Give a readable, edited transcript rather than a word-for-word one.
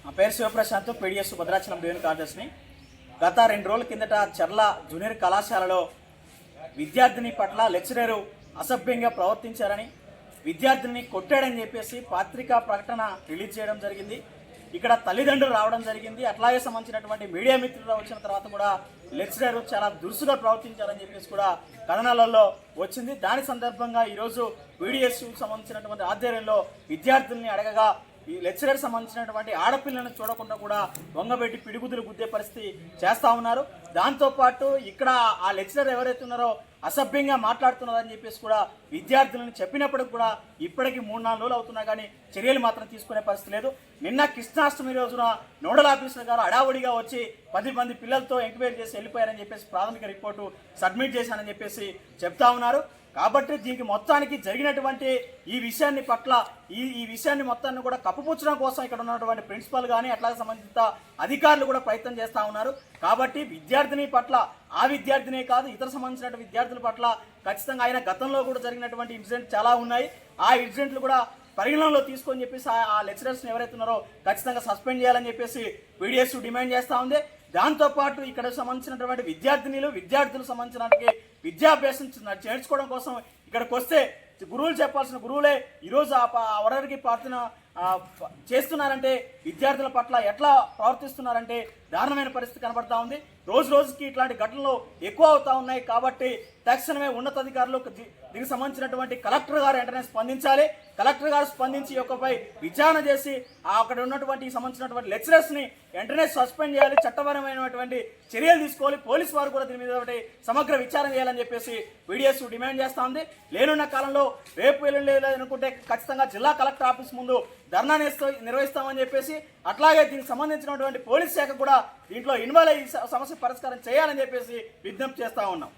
నా పేరు Siva Prasanth, PDS Bhadrachalam division కార్యదర్శిని. గత 2 రోజుల కిందట చర్ల జూనియర్ కళాశాలలో విద్యార్థిని పట్ల లెక్చరరు అసభ్యంగా ప్రవర్తించారని, విద్యార్థిని కొట్టాడని చెప్పేసి పత్రికా ప్రకటన రిలీజ్ చేయడం జరిగింది. ఇక్కడ తల్లిదండ్రులు రావడం జరిగింది. అట్లాగే సంబంధించినటువంటి మీడియా మిత్రులు వచ్చిన తర్వాత కూడా లెక్చరర్ చాలా దురుసుగా ప్రవర్తించారని చెప్పేసి కూడా కథనాలలో వచ్చింది. దాని సందర్భంగా ఈరోజు పీడిఎస్ సంబంధించినటువంటి ఆధ్వర్యంలో విద్యార్థుల్ని అడగగా ఈ లెక్చరర్ సంబంధించినటువంటి ఆడపిల్లలను చూడకుండా కూడా వంగబెట్టి పిడిగుద్దులు గుద్దే పరిస్థితి చేస్తూ ఉన్నారు. దాంతోపాటు ఇక్కడ ఆ లెక్చరర్ ఎవరైతే ఉన్నారో అసభ్యంగా మాట్లాడుతున్నారని చెప్పేసి కూడా విద్యార్థులను చెప్పినప్పటికి కూడా ఇప్పటికీ 3-4 రోజులు అవుతున్నా కానీ చర్యలు మాత్రం తీసుకునే పరిస్థితి లేదు. నిన్న కృష్ణాష్టమి రోజున నోడల్ ఆఫీసర్ గారు అడావుడిగా వచ్చి 10 మంది పిల్లలతో ఎంక్వైరీ చేసి వెళ్ళిపోయారని చెప్పేసి ప్రాథమిక రిపోర్టు సబ్మిట్ చేశానని చెప్పేసి చెప్తా ఉన్నారు. కాబట్టి దీనికి మొత్తానికి జరిగినటువంటి ఈ విషయాన్ని పట్ల ఈ విషయాన్ని మొత్తాన్ని కూడా కప్పుపుచ్చడం కోసం ఇక్కడ ఉన్నటువంటి ప్రిన్సిపల్ కానీ అట్లాగే సంబంధిత అధికారులు కూడా ప్రయత్నం చేస్తూ ఉన్నారు. కాబట్టి విద్యార్థిని పట్ల, ఆ విద్యార్థినే కాదు ఇతర సంబంధించిన విద్యార్థుల పట్ల ఖచ్చితంగా ఆయన గతంలో కూడా జరిగినటువంటి ఇన్సిడెంట్ చాలా ఉన్నాయి. ఆ ఇన్సిడెంట్లు కూడా పరిగణనలో తీసుకొని చెప్పేసి ఆ లెక్చరర్స్ని ఎవరైతే ఉన్నారో ఖచ్చితంగా సస్పెండ్ చేయాలని చెప్పేసి పీడిఎస్ డిమాండ్ చేస్తూ ఉంది. దాంతోపాటు ఇక్కడ సంబంధించినటువంటి విద్యార్థులకు సంబంధించిన విద్యాభ్యాసం చేర్చుకోవడం కోసం ఇక్కడికి వస్తే గురువులు చెప్పాల్సిన గురువులే ఈరోజు ఎవరికి ప్రార్థన చేస్తున్నారంటే విద్యార్థుల పట్ల ఎట్లా ప్రవర్తిస్తున్నారంటే దారుణమైన పరిస్థితి కనబడతా ఉంది. రోజు రోజుకి ఇట్లాంటి ఘటనలు ఎక్కువ అవుతా ఉన్నాయి. కాబట్టి తక్షణమే ఉన్నతాధికారులు దీనికి సంబంధించినటువంటి కలెక్టర్ గారు వెంటనే స్పందించాలి. కలెక్టర్ గారు స్పందించి యొక్కపై విచారణ చేసి అక్కడ ఉన్నటువంటి సంబంధించినటువంటి లెక్చరర్స్ని వెంటనే సస్పెండ్ చేయాలి, చట్టపరమైనటువంటి చర్యలు తీసుకోవాలి. పోలీసు వారు కూడా దీని మీద సమగ్ర విచారణ చేయాలని చెప్పేసి పీడిఎస్ డిమాండ్ చేస్తూ ఉంది. లేనున్న కాలంలో రేపు వెళ్ళలేదనుకుంటే ఖచ్చితంగా జిల్లా కలెక్టర్ ఆఫీస్ ముందు ధర్నా నిర్వహిస్తామని చెప్పేసి, అట్లాగే దీనికి సంబంధించినటువంటి పోలీస్ శాఖ కూడా దీంట్లో ఇన్వాల్వ్ అయ్యి సమస్య పరిష్కారం చేయాలని చెప్పేసి విజ్ఞప్తి చేస్తూ ఉన్నాం.